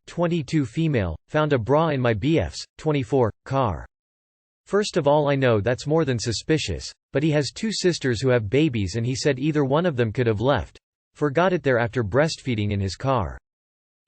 22 female, found a bra in my BF's, 24, car. First of all, I know that's more than suspicious, but he has 2 sisters who have babies and he said either one of them could have forgot it there after breastfeeding in his car.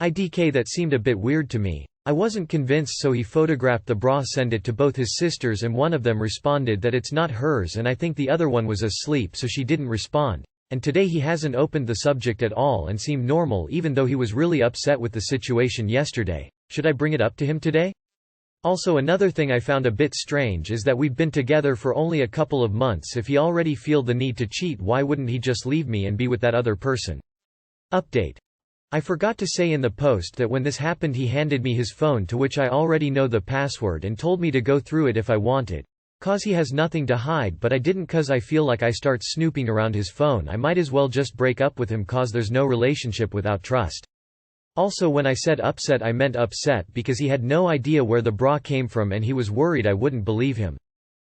IDK that seemed a bit weird to me. I wasn't convinced, so he photographed the bra, sent it to both his sisters, and one of them responded that it's not hers, and I think the other one was asleep so she didn't respond. And today he hasn't opened the subject at all and seemed normal, even though he was really upset with the situation yesterday. Should I bring it up to him today? Also, another thing I found a bit strange is that we've been together for only a couple of months. If he already feel the need to cheat, why wouldn't he just leave me and be with that other person? Update. I forgot to say in the post that when this happened he handed me his phone, to which I already know the password, and told me to go through it if I wanted. Cause he has nothing to hide, but I didn't, cause I feel like I start snooping around his phone I might as well just break up with him, cause there's no relationship without trust. Also, when I said upset I meant upset because he had no idea where the bra came from and he was worried I wouldn't believe him.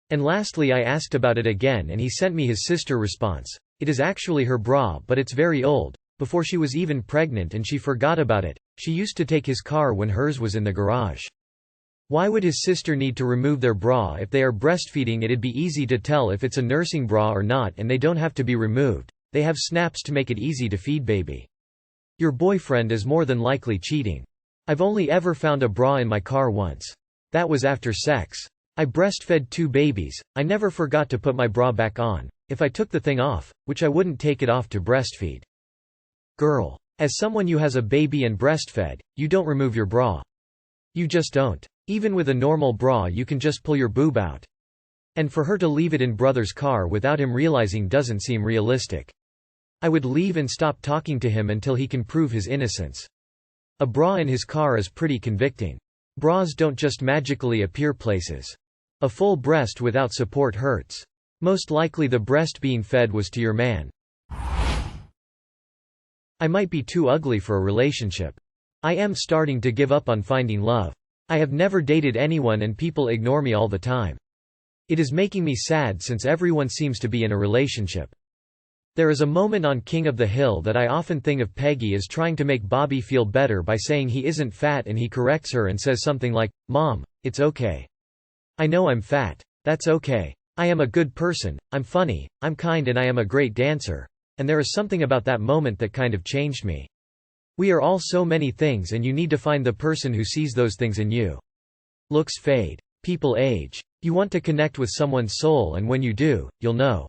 And lastly, I asked about it again and he sent me his sister response. It is actually her bra, but it's very old, before she was even pregnant, and she forgot about it. She used to take his car when hers was in the garage. Why would his sister need to remove their bra? If they are breastfeeding, it'd be easy to tell if it's a nursing bra or not, and they don't have to be removed. They have snaps to make it easy to feed baby. Your boyfriend is more than likely cheating. I've only ever found a bra in my car once. That was after sex. I breastfed 2 babies. I never forgot to put my bra back on. If I took the thing off, which I wouldn't take it off to breastfeed. Girl. As someone who has a baby and breastfed, you don't remove your bra. You just don't. Even with a normal bra you can just pull your boob out. And for her to leave it in brother's car without him realizing doesn't seem realistic. I would leave and stop talking to him until he can prove his innocence. A bra in his car is pretty convicting. Bras don't just magically appear places. A full breast without support hurts. Most likely the breast being fed was to your man. I might be too ugly for a relationship. I am starting to give up on finding love. I have never dated anyone and people ignore me all the time. It is making me sad since everyone seems to be in a relationship. There is a moment on King of the Hill that I often think of Peggy as trying to make Bobby feel better by saying he isn't fat, and he corrects her and says something like, "Mom, it's okay. I know I'm fat. That's okay. I am a good person, I'm funny, I'm kind, and I am a great dancer." And there is something about that moment that kind of changed me. We are all so many things, and you need to find the person who sees those things in you. Looks fade. People age. You want to connect with someone's soul, and when you do, you'll know.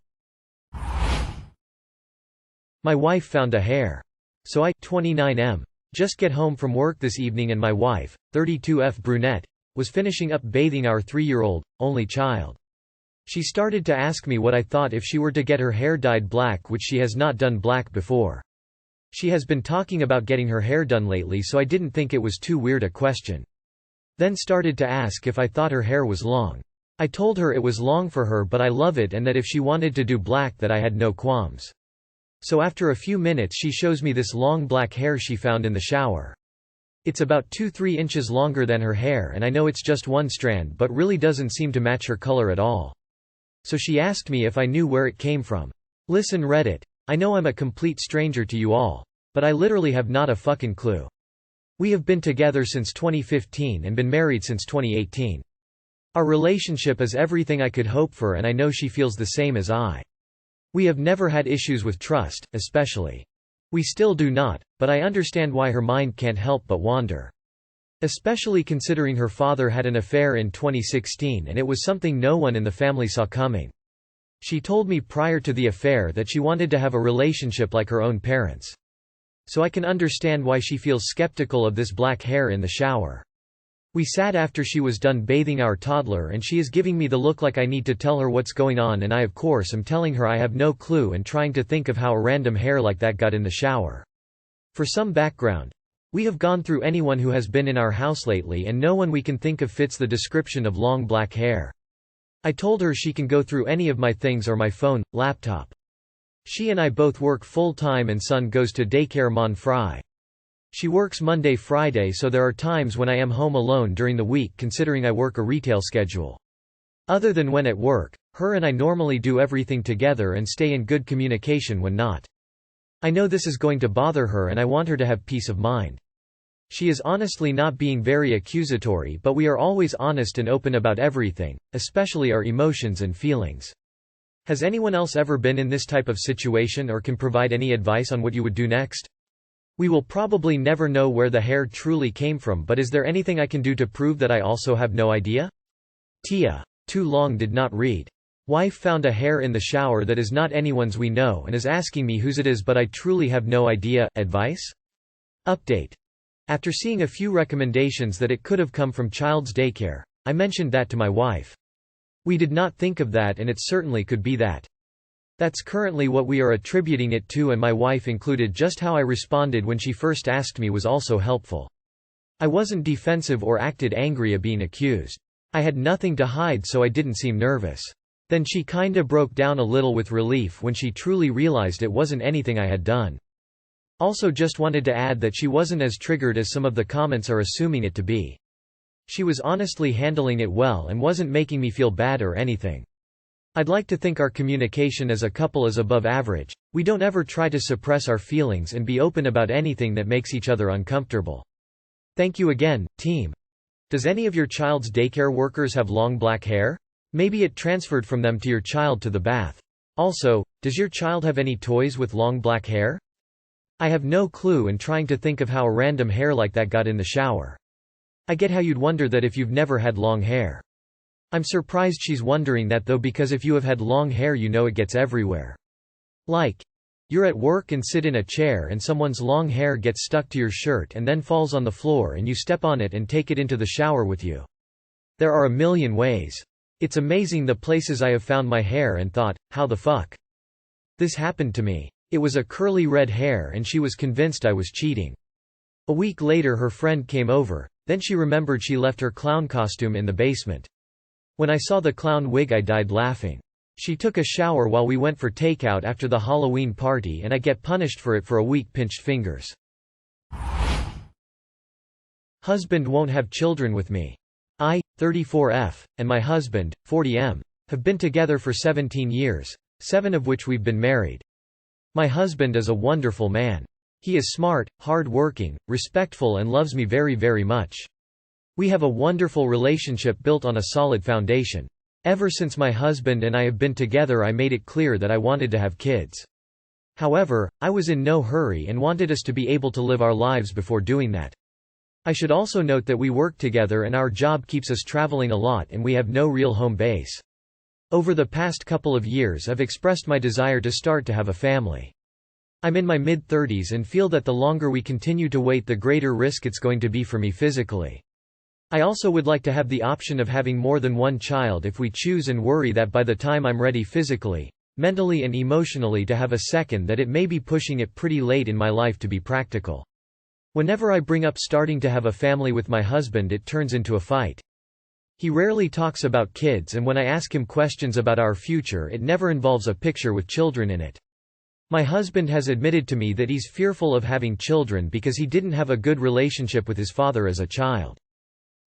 My wife found a hair. So I, 29M, just get home from work this evening and my wife, 32F brunette, was finishing up bathing our 3-year-old, only child. She started to ask me what I thought if she were to get her hair dyed black, which she has not done black before. She has been talking about getting her hair done lately, so I didn't think it was too weird a question. Then started to ask if I thought her hair was long. I told her it was long for her, but I love it, and that if she wanted to do black that I had no qualms. So after a few minutes she shows me this long black hair she found in the shower. It's about 2–3 inches longer than her hair, and I know it's just one strand but really doesn't seem to match her color at all. So she asked me if I knew where it came from. Listen Reddit, I know I'm a complete stranger to you all, but I literally have not a fucking clue. We have been together since 2015 and been married since 2018. Our relationship is everything I could hope for, and I know she feels the same as I. We have never had issues with trust, especially. We still do not, but I understand why her mind can't help but wander. Especially considering her father had an affair in 2016 and it was something no one in the family saw coming. She told me prior to the affair that she wanted to have a relationship like her own parents. So I can understand why she feels skeptical of this black hair in the shower. We sat after she was done bathing our toddler and she is giving me the look like I need to tell her what's going on, and I of course am telling her I have no clue and trying to think of how a random hair like that got in the shower. For some background, we have gone through anyone who has been in our house lately and no one we can think of fits the description of long black hair. I told her she can go through any of my things or my phone, laptop. She and I both work full-time and son goes to daycare mon Fry. She works Monday Friday, so there are times when I am home alone during the week considering I work a retail schedule. Other than when at work, her and I normally do everything together and stay in good communication when not. I know this is going to bother her and I want her to have peace of mind. She is honestly not being very accusatory, but we are always honest and open about everything, especially our emotions and feelings. Has anyone else ever been in this type of situation or can provide any advice on what you would do next? We will probably never know where the hair truly came from, but is there anything I can do to prove that I also have no idea? Tia. Too long did not read. Wife found a hair in the shower that is not anyone's we know and is asking me whose it is, but I truly have no idea. Advice? Update. After seeing a few recommendations that it could have come from child's daycare, I mentioned that to my wife. We did not think of that, and it certainly could be that. That's currently what we are attributing it to, and my wife included just how I responded when she first asked me was also helpful. I wasn't defensive or acted angry at being accused. I had nothing to hide, so I didn't seem nervous. Then she kinda broke down a little with relief when she truly realized it wasn't anything I had done. Also just wanted to add that she wasn't as triggered as some of the comments are assuming it to be. She was honestly handling it well and wasn't making me feel bad or anything. I'd like to think our communication as a couple is above average. We don't ever try to suppress our feelings and be open about anything that makes each other uncomfortable. Thank you again, team. Does any of your child's daycare workers have long black hair? Maybe it transferred from them to your child to the bath. Also, does your child have any toys with long black hair? I have no clue, and trying to think of how a random hair like that got in the shower. I get how you'd wonder that if you've never had long hair. I'm surprised she's wondering that though, because if you have had long hair you know it gets everywhere. Like, you're at work and sit in a chair and someone's long hair gets stuck to your shirt and then falls on the floor and you step on it and take it into the shower with you. There are a million ways. It's amazing the places I have found my hair and thought, how the fuck? This happened to me. It was a curly red hair and she was convinced I was cheating. A week later her friend came over, then she remembered she left her clown costume in the basement. When I saw the clown wig I died laughing. She took a shower while we went for takeout after the Halloween party and I get punished for it for a week. Pinched fingers. Husband won't have children with me. I, 34F, and my husband, 40M, have been together for 17 years, 7 of which we've been married. My husband is a wonderful man. He is smart, hard-working, respectful and loves me very, very much. We have a wonderful relationship built on a solid foundation. Ever since my husband and I have been together I made it clear that I wanted to have kids. However, I was in no hurry and wanted us to be able to live our lives before doing that. I should also note that we work together and our job keeps us traveling a lot and we have no real home base. Over the past couple of years I've expressed my desire to start to have a family. I'm in my mid-30s and feel that the longer we continue to wait the greater risk it's going to be for me physically. I also would like to have the option of having more than one child if we choose, and worry that by the time I'm ready physically, mentally and emotionally to have a second that it may be pushing it pretty late in my life to be practical. Whenever I bring up starting to have a family with my husband it turns into a fight. He rarely talks about kids, and when I ask him questions about our future it never involves a picture with children in it. My husband has admitted to me that he's fearful of having children because he didn't have a good relationship with his father as a child.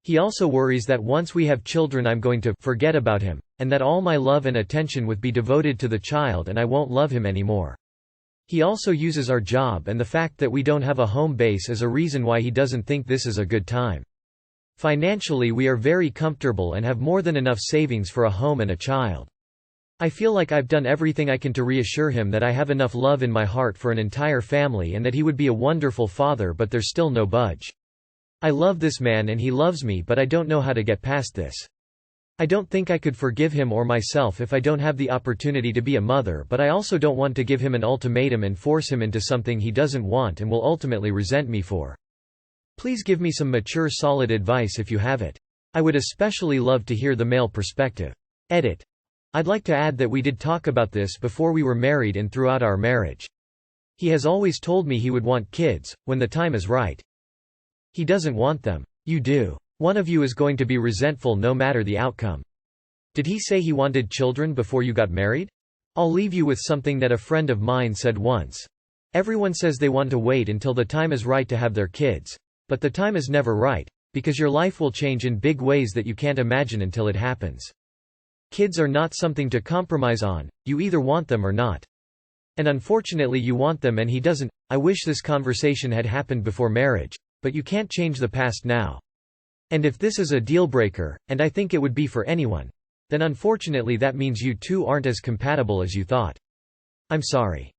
He also worries that once we have children I'm going to forget about him, and that all my love and attention would be devoted to the child and I won't love him anymore. He also uses our job and the fact that we don't have a home base as a reason why he doesn't think this is a good time. Financially we are very comfortable and have more than enough savings for a home and a child. I feel like I've done everything I can to reassure him that I have enough love in my heart for an entire family and that he would be a wonderful father, but there's still no budge. I love this man and he loves me, but I don't know how to get past this. I don't think I could forgive him or myself if I don't have the opportunity to be a mother, but I also don't want to give him an ultimatum and force him into something he doesn't want and will ultimately resent me for. Please give me some mature, solid advice if you have it. I would especially love to hear the male perspective. Edit. I'd like to add that we did talk about this before we were married and throughout our marriage. He has always told me he would want kids, when the time is right. He doesn't want them. You do. One of you is going to be resentful no matter the outcome. Did he say he wanted children before you got married? I'll leave you with something that a friend of mine said once. Everyone says they want to wait until the time is right to have their kids. But the time is never right, because your life will change in big ways that you can't imagine until it happens. Kids are not something to compromise on, you either want them or not. And unfortunately you want them and he doesn't. I wish this conversation had happened before marriage, but you can't change the past now. And if this is a deal-breaker, and I think it would be for anyone, then unfortunately that means you two aren't as compatible as you thought. I'm sorry.